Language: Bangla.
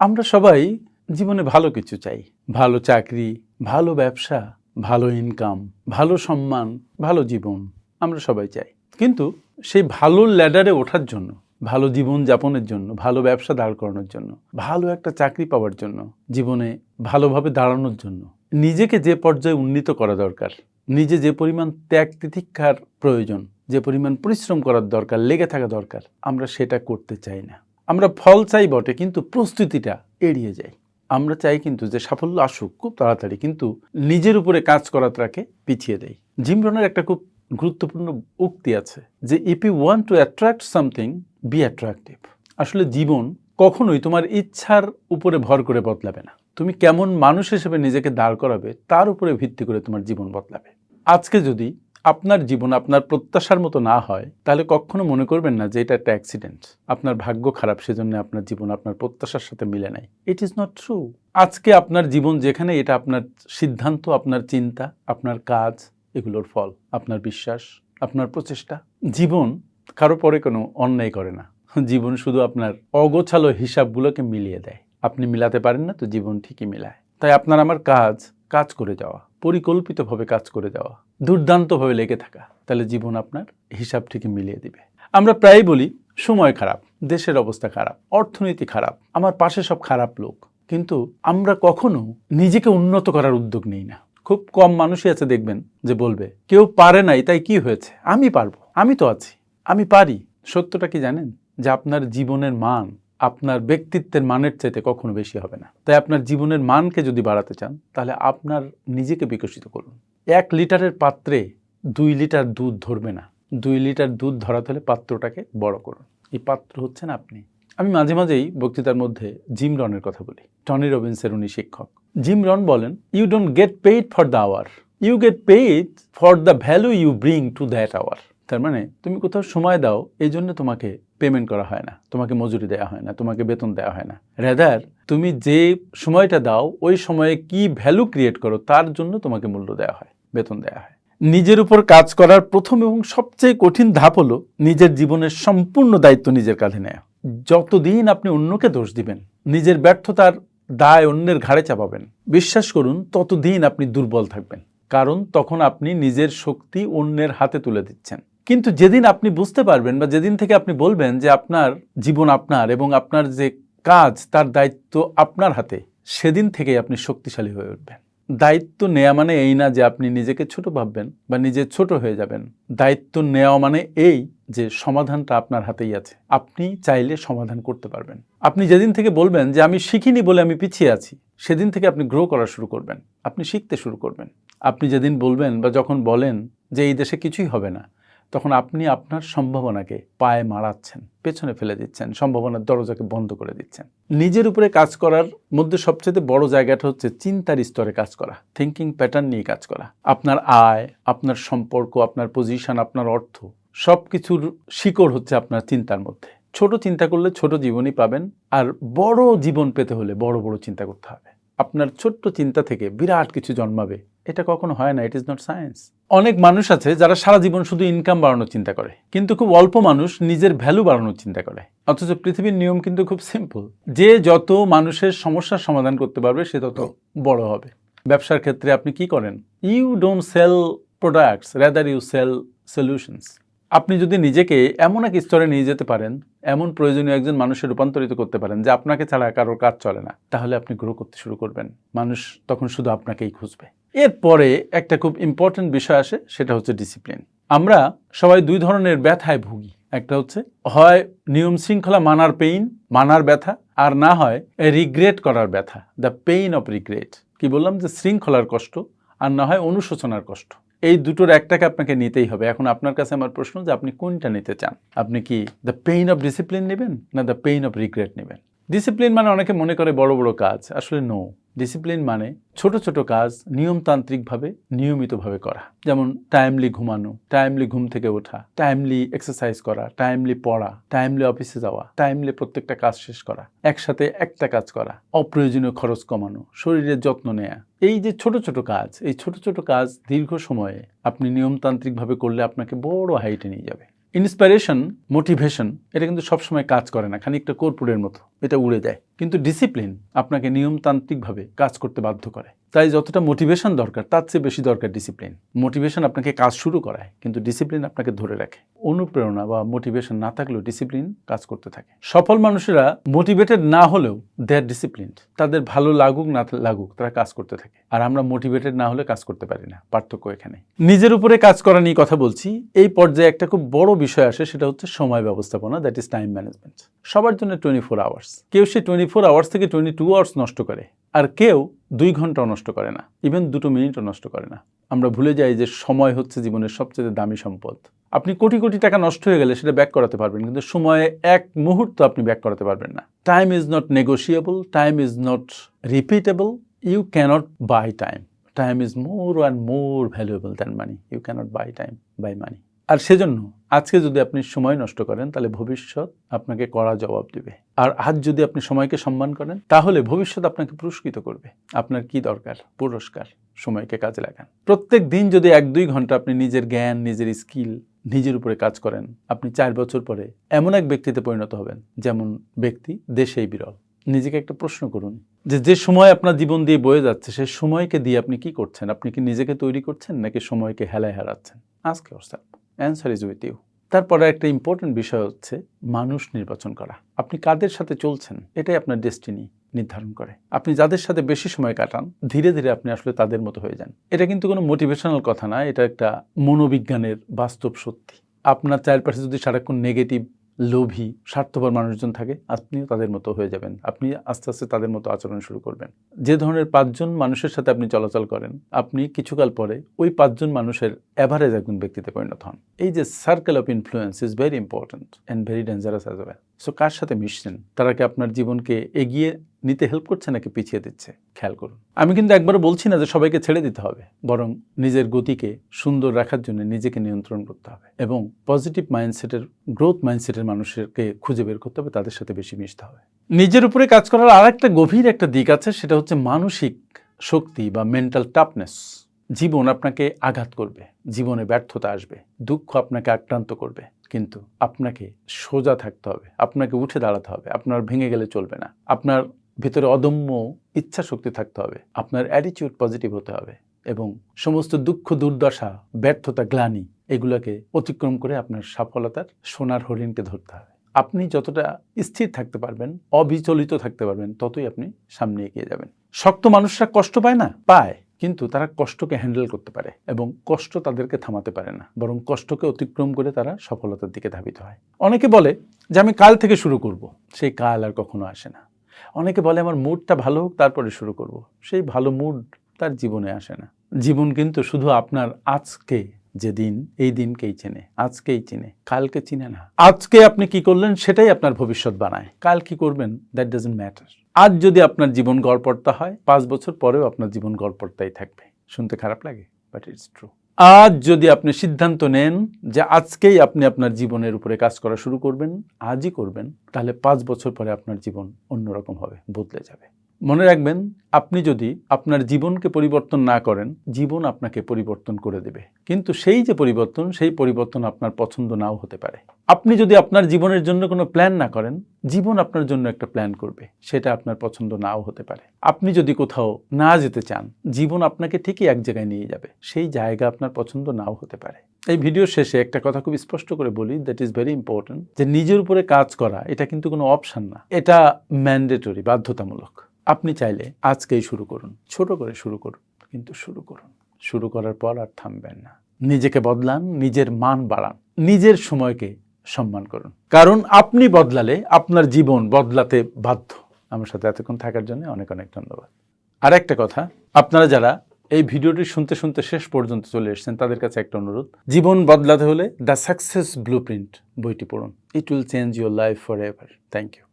আমরা সবাই জীবনে ভালো কিছু চাই। ভালো চাকরি, ভালো ব্যবসা, ভালো ইনকাম, ভালো সম্মান, ভালো জীবন আমরা সবাই চাই। কিন্তু সেই ভালো ল্যাডারে ওঠার জন্য, ভালো জীবন যাপনের জন্য, ভালো ব্যবসা দাঁড় করানোর জন্য, ভালো একটা চাকরি পাওয়ার জন্য, জীবনে ভালোভাবে দাঁড়ানোর জন্য নিজেকে যে পর্যায়ে উন্নীত করা দরকার, নিজে যে পরিমাণ ত্যাগ তিতিক্ষার প্রয়োজন, যে পরিমাণ পরিশ্রম করার দরকার, লেগে থাকা দরকার, আমরা সেটা করতে চাই না। আমরা ফল চাই বটে, কিন্তু প্রস্তুতিটা এড়িয়ে যাই। আমরা চাই কিন্তু যে সাফল্য আসুক খুব তাড়াতাড়ি, কিন্তু নিজের উপরে কাজ করাটাকে পিছিয়ে দেয়। জিম রনের একটা খুব গুরুত্বপূর্ণ উক্তি আছে যে if you want to attract something, be attractive. আসলে জীবন কখনোই তোমার ইচ্ছার উপরে ভর করে বদলাবে না। তুমি কেমন মানুষ হিসেবে নিজেকে দাঁড় করাবে তার উপরে ভিত্তি করে তোমার জীবন বদলাবে। আজকে যদি আপনার জীবন আপনার প্রত্যাশার মতো না হয়, তাহলে কখনো মনে করবেন না যে এটা একটা অ্যাক্সিডেন্ট, আপনার ভাগ্য খারাপ, সেজন্য আপনার জীবন আপনার প্রত্যাশার সাথে মিলে নাই। It is not true. আজকে আপনার জীবন যেখানে, এটা আপনার সিদ্ধান্ত, আপনার চিন্তা, আপনার কাজ, এগুলোর ফল, আপনার বিশ্বাস, আপনার প্রচেষ্টা। জীবন কারো পরে কোনো অন্যায় করে না। জীবন শুধু আপনার অগোছালো হিসাবগুলোকে মিলিয়ে দেয়। আপনি মিলাতে পারেন না, তো জীবন ঠিকই মিলায়। তাই আপনার আমার কাজ করে যাওয়া, পরিকল্পিতভাবে কাজ করে যাওয়া, দুর্দান্তভাবে লেগে থাকা, তাহলে জীবন আপনার হিসাব ঠিকই মিলিয়ে দিবে। আমরা প্রায়ই বলি সময় খারাপ, দেশের অবস্থা খারাপ, অর্থনীতি খারাপ, আমার পাশে সব খারাপ লোক, কিন্তু আমরা কখনো নিজেকে উন্নত করার উদ্যোগ নিই না। খুব কম মানুষই আছে দেখবেন যে বলবে কেউ পারে নাই তাই কি হয়েছে, আমি পারবো, আমি তো আছি, আমি পারি। সত্যটা কি জানেন? যে আপনার জীবনের মান আপনার ব্যক্তিত্বের মানের চাইতে কখনো বেশি হবে না। তাই আপনার জীবনের মানকে যদি বাড়াতে চান, তাহলে আপনার নিজেকে বিকশিত করুন। 1 লিটারের পাত্রে 2 লিটার দুধ ধরবে না। 2 লিটার দুধ ধরাতে হলে পাত্রটাকে বড় করুন। এই পাত্র হচ্ছেন আপনি। আমি মাঝে মাঝেই বক্তৃতার মধ্যে জিম রনের কথা বলি। টনি রবিন্সের উনি শিক্ষক। জিম রন বলেন, you don't get paid for the hour, you get paid for the value you bring to that hour. তার মানে তুমি কোথাও সময় দাও, এই জন্য তোমাকে পেমেন্ট করা হয় না, তোমাকে মজুরি দেওয়া হয় না, তোমাকে বেতন দেওয়া হয় না। রেদার তুমি যে সময়টা দাও, ওই সময়ে কি ভ্যালু ক্রিয়েট করো, তার জন্য তোমাকে মূল্য দেওয়া হয়, বেতন দেওয়া হয়। নিজের উপর কাজ করার প্রথম এবং সবচেয়ে কঠিন ধাপ হলো নিজের জীবনের সম্পূর্ণ দায়িত্ব নিজের কাঁধে নেওয়া। যতদিন আপনি অন্যকে দোষ দিবেন, নিজের ব্যর্থতার দায় অন্যের ঘাড়ে চাপাবেন, বিশ্বাস করুন ততদিন আপনি দুর্বল থাকবেন। কারণ তখন আপনি নিজের শক্তি অন্যের হাতে তুলে দিচ্ছেন। কিন্তু যেদিন আপনি বুঝতে পারবেন, বা যেদিন থেকে আপনি বলবেন যে আপনার জীবন আপনার এবং আপনার যে কাজ তার দায়িত্ব আপনার হাতে, সেদিন থেকেই আপনি শক্তিশালী হয়ে উঠবেন। দায়িত্ব নেওয়া মানে এই না যে আপনি নিজেকে ছোট ভাববেন বা নিজে ছোট হয়ে যাবেন। দায়িত্ব নেওয়া মানে এই যে সমাধানটা আপনার হাতেই আছে, আপনি চাইলে সমাধান করতে পারবেন। আপনি যেদিন থেকে বলবেন যে আমি শিখিনি বলে আমি পিছিয়ে আছি, সেদিন থেকে আপনি গ্রো করা শুরু করবেন, আপনি শিখতে শুরু করবেন। আপনি যেদিন বলবেন বা যখন বলেন যে এই দেশে কিছুই হবে না, তখন আপনি আপনার সম্ভাবনাকে পায়ে মারাচ্ছেন, পেছনে ফেলে দিচ্ছেন, সম্ভাবনার দরজাকে বন্ধ করে দিচ্ছেন। নিজের উপরে কাজ করার মধ্যে সবচেয়ে বড় জায়গাটা হচ্ছে চিন্তার স্তরে কাজ করা, থিঙ্কিং প্যাটার্ন নিয়ে কাজ করা। আপনার আয়, আপনার সম্পর্ক, আপনার পজিশন, আপনার অর্থ, সব কিছুর শিকড় হচ্ছে আপনার চিন্তার মধ্যে। ছোট চিন্তা করলে ছোট জীবনই পাবেন, আর বড় জীবন পেতে হলে বড় বড় চিন্তা করতে হবে। আপনার ছোট্ট চিন্তা থেকে বিরাট কিছু জন্মাবে, এটা কখনো হয় না। It is not science. অনেক মানুষ আছে যারা সারা জীবন শুধু ইনকাম বাড়ানোর চিন্তা করে, কিন্তু খুব অল্প মানুষ নিজের ভ্যালু বাড়ানোর চিন্তা করে। অথচ পৃথিবীর নিয়ম কিন্তু খুব সিম্পল, যে যত মানুষের সমস্যার সমাধান করতে পারবে সে তত বড় হবে। ব্যবসার ক্ষেত্রে আপনি কি করেন? You don't sell products, rather you sell solutions. আপনি যদি নিজেকে এমন এক স্তরে নিয়ে যেতে পারেন, এমন প্রয়োজনীয় একজন মানুষে রূপান্তরিত করতে পারেন যে আপনাকে ছাড়া কারোর কাজ চলে না, তাহলে আপনি গ্রো করতে শুরু করবেন। মানুষ তখন শুধু আপনাকেই খুঁজবে। এরপরে একটা খুব ইম্পর্টেন্ট বিষয় আসে, সেটা হচ্ছে ডিসিপ্লিন। আমরা সবাই 2 ধরনের ব্যথায় ভুগি। একটা হচ্ছে হয় নিয়ম শৃঙ্খলা মানার পেইন, মানার ব্যথা, আর না হয় রিগ্রেট করার ব্যথা, দ্য পেইন অফ রিগ্রেট। কি বললাম? যে শৃঙ্খলার কষ্ট, আর না হয় অনুশোচনার কষ্ট। এই দুটোর একটাকে আপনাকে নিতেই হবে। এখন আপনার কাছে আমার প্রশ্ন যে আপনি কোনটা নিতে চান? আপনি কি দ্য পেইন অফ ডিসিপ্লিন নেবেন, না দ্য পেইন অফ রিগ্রেট নেবেন? ডিসিপ্লিন মানে অনেকে মনে করে বড় বড় কাজ, আসলে নো। ডিসিপ্লিন মানে ছোট ছোট কাজ নিয়মতান্ত্রিকভাবে, নিয়মিতভাবে করা। যেমন টাইমলি ঘুমানো, টাইমলি ঘুম থেকে ওঠা, টাইমলি এক্সারসাইজ করা, টাইমলি পড়া, টাইমলি অফিসে যাওয়া, টাইমলি প্রত্যেকটা কাজ শেষ করা, একসাথে একটা কাজ করা, অপ্রয়োজনীয় খরচ কমানো, শরীরের যত্ন নেওয়া। এই যে ছোট ছোট কাজ, এই ছোট ছোট কাজ দীর্ঘ সময়ে আপনি নিয়মতান্ত্রিকভাবে করলে আপনাকে বড় হাইটে নিয়ে যাবে। ইন্সপিরেশন, মোটিভেশন, এটা কিন্তু সবসময় কাজ করে না, খানিকটা কর্পূরের মতো, এটা উড়ে যায়। কিন্তু ডিসিপ্লিন আপনাকে নিয়মতান্ত্রিকভাবে কাজ করতে বাধ্য করে। তাই যতটা মোটিভেশন দরকার তার চেয়ে বেশি দরকার ডিসিপ্লিন। মোটিভেশন আপনাকে কাজ শুরু করায়, কিন্তু ডিসিপ্লিন আপনাকে ধরে রাখে। অনুপ্রেরণা বা মোটিভেশন না থাকলেও ডিসিপ্লিন কাজ করতে থাকে। সফল মানুষেরা মোটিভেটেড না হলেও দে আর ডিসিপ্লিনড। তাদের ভালো লাগুক না লাগুক তারা কাজ করতে থাকে। আর আমরা মোটিভেটেড না হলে কাজ করতে পারি না। পার্থক্য এখানে। নিজের উপরে কাজ করা নিয়ে কথা বলছি। এই পর্যায়ে একটা খুব বড় বিষয় আসে, সেটা হচ্ছে সময় ব্যবস্থাপনা, দ্যাট ইজ টাইম ম্যানেজমেন্ট। সবার জন্য 24 আওয়ার্স। কেউ সে 24 আওয়ার্স থেকে 22 আওয়ার্স নষ্ট করে, আর কেউ 2 ঘন্টাও নষ্ট করে না, ইভেন 2 মিনিটও নষ্ট করে না। আমরা ভুলে যাই যে সময় হচ্ছে জীবনের সবচেয়ে দামি সম্পদ। আপনি কোটি কোটি টাকা নষ্ট হয়ে গেলে সেটা ব্যাক করাতে পারবেন, কিন্তু সময়ে এক মুহূর্ত আপনি ব্যাক করাতে পারবেন না। Time is not negotiable, time is not repeatable, you cannot buy time. Time is more and more valuable than money. You cannot buy time buy money. আর সেজন্য আজকে যদি আপনি সময় নষ্ট করেন তাহলে ভবিষ্যৎ আপনাকে কড়া জবাব দেবে। আর আজ যদি আপনি সময়কে সম্মান করেন তাহলে ভবিষ্যৎ আপনাকে পুরস্কৃত করবে। আপনার কি দরকার? পুরস্কার। সময়কে কাজে লাগান। প্রত্যেক দিন যদি 1-2 ঘন্টা আপনি নিজের জ্ঞান, নিজের স্কিল, নিজের উপরে কাজ করেন, আপনি 4 বছর পরে এমন এক ব্যক্তিতে পরিণত হবেন যেমন ব্যক্তি দেশেই বিরল। নিজেকে একটা প্রশ্ন করুন যে সময় আপনার জীবন দিয়ে বয়ে যাচ্ছে সেই সময়কে দিয়ে আপনি কি করছেন? আপনি কি নিজেকে তৈরি করছেন নাকি সময়কে হেলায় হারাচ্ছেন? Ask yourself, answer is with you. তারপরে একটা ইম্পর্টেন্ট বিষয় হচ্ছে মানুষ নির্বাচন করা। আপনি কাদের সাথে চলছেন এটাই আপনার ডেস্টিনি নির্ধারণ করে। আপনি যাদের সাথে বেশি সময় কাটান ধীরে ধীরে আপনি আসলে তাদের মতো হয়ে যান। এটা কিন্তু কোনো মোটিভেশনাল কথা না, এটা একটা মনোবিজ্ঞানের বাস্তব সত্যি। আপনার চারপাশে যদি সারাক্ষণ নেগেটিভ, লোভী, স্বার্থপর মানুষজন থাকে, আপনিও তাদের মতো হয়ে যাবেন। আপনি আস্তে আস্তে তাদের মতো আচরণ শুরু করবেন। যে ধরনের 5 জন মানুষের সাথে আপনি চলাচল করেন, আপনি কিছুকাল পরে ওই 5 জন মানুষের অ্যাভারেজ একজন ব্যক্তিতে পরিণত হন। এই যে circle of influence is very important and very dangerous as well. So কার সাথে মিশছেন? তারা কি আপনার জীবনকে এগিয়ে নিতে হেল্প করছে নাকি পিছিয়ে দিচ্ছে? খেয়াল করুন। আমি কিন্তু একবারও বলছি না যে সবাইকে ছেড়ে দিতে হবে, বরং নিজের গতিকে সুন্দর রাখার জন্য নিজেকে নিয়ন্ত্রণ করতে হবে এবং পজিটিভ মাইন্ডসেটের, গ্রোথ মাইন্ডসেটের মানুষকে খুঁজে বের করতে হবে, তাদের সাথে বেশি মিশতে হবে। নিজের উপরে কাজ করার আর একটা গভীর একটা দিক আছে, সেটা হচ্ছে মানসিক শক্তি বা মেন্টাল টাফনেস। জীবন আপনাকে আঘাত করবে, জীবনে ব্যর্থতা আসবে, দুঃখ আপনাকে আক্রান্ত করবে, কিন্তু আপনাকে সোজা থাকতে হবে, আপনাকে উঠে দাঁড়াতে হবে। আপনার ভেঙে গেলে চলবে না। আপনার ভিতরে অদম্য ইচ্ছা শক্তি থাকতে হবে, আপনার অ্যাটিটিউড পজিটিভ হতে হবে এবং সমস্ত দুঃখ, দুর্দশা, ব্যর্থতা, গ্লানি এগুলোকে অতিক্রম করে আপনার সফলতার সোনার হরিণকে ধরতে হবে। আপনি যতটা স্থির থাকতে পারবেন, অবিচলিত থাকতে পারবেন, ততই আপনি সামনে এগিয়ে যাবেন। শক্ত মানুষরা কষ্ট পায় না? পায়, কিন্তু তারা কষ্টকে হ্যান্ডেল করতে পারে এবং কষ্ট তাদেরকে থামাতে পারে না, বরং কষ্টকে অতিক্রম করে তারা সফলতার দিকে ধাবিত হয়। অনেকে বলে যে আমি কাল থেকে শুরু করব, সেই কাল আর কখনো আসে না। অনেকে বলে আমার মুডটা ভালো হোক তারপরে শুরু করব, সেই ভালো মুড তার জীবনে আসে না। জীবন কিন্তু শুধু আপনার আজকে যে দিন, এই দিনকেই চেনে, আজকেই চিনে, কালকে চিনে না। আজকে আপনি কি করলেন সেটাই আপনার ভবিষ্যৎ বানায়। কাল কি করবেন দ্যাট ডাজন্ট ম্যাটার। আজ যদি আপনার জীবন গড়পড়তা হয়, 5 বছর পরেও আপনার জীবন গড়পড়তাই থাকবে। শুনতে খারাপ লাগে, বাট ইটস ট্রু। আজ যদি আপনি সিদ্ধান্ত নেন যে আজকেই আপনি আপনার জীবনের উপরে কাজ করা শুরু করবেন, আজই করবেন, তাহলে 5 বছর পরে আপনার জীবন অন্যরকম হবে, বদলে যাবে। মনে রাখবেন, আপনি যদি আপনার জীবনকে পরিবর্তন না করেন, জীবন আপনাকে পরিবর্তন করে দেবে। কিন্তু সেই যে পরিবর্তন, সেই পরিবর্তন আপনার পছন্দ নাও হতে পারে। আপনি যদি আপনার জীবনের জন্য কোনো প্ল্যান না করেন, জীবন আপনার জন্য একটা প্ল্যান করবে, সেটা আপনার পছন্দ নাও হতে পারে। আপনি যদি কোথাও না যেতে চান, জীবন আপনাকে ঠিকই এক জায়গায় নিয়ে যাবে, সেই জায়গা আপনার পছন্দ নাও হতে পারে। এই ভিডিওর শেষে একটা কথা খুব স্পষ্ট করে বলি, দ্যাট ইজ ভেরি ইম্পর্টেন্ট, যে নিজের উপরে কাজ করা এটা কিন্তু কোনো অপশন না, এটা ম্যান্ডেটরি, বাধ্যতামূলক। আপনি চাইলে আজকেই শুরু করুন, ছোট করে শুরু করুন, কিন্তু শুরু করুন। শুরু করার পর আর থামবেন না। নিজেকে বদলান, নিজের মান বাড়ান, নিজের সময়কে সম্মান করুন, কারণ আপনি বদলালে আপনার জীবন বদলাতে বাধ্য। আমার সাথে এতক্ষণ থাকার জন্য অনেক অনেক ধন্যবাদ। আর একটা কথা, আপনারা যারা এই ভিডিওটি শুনতে শুনতে শেষ পর্যন্ত চলে এসেছেন, তাদের কাছে একটা অনুরোধ, জীবন বদলাতে হলে দ্য সাকসেস ব্লুপ্রিন্ট বইটি পড়ুন। It will change your life forever. Thank you.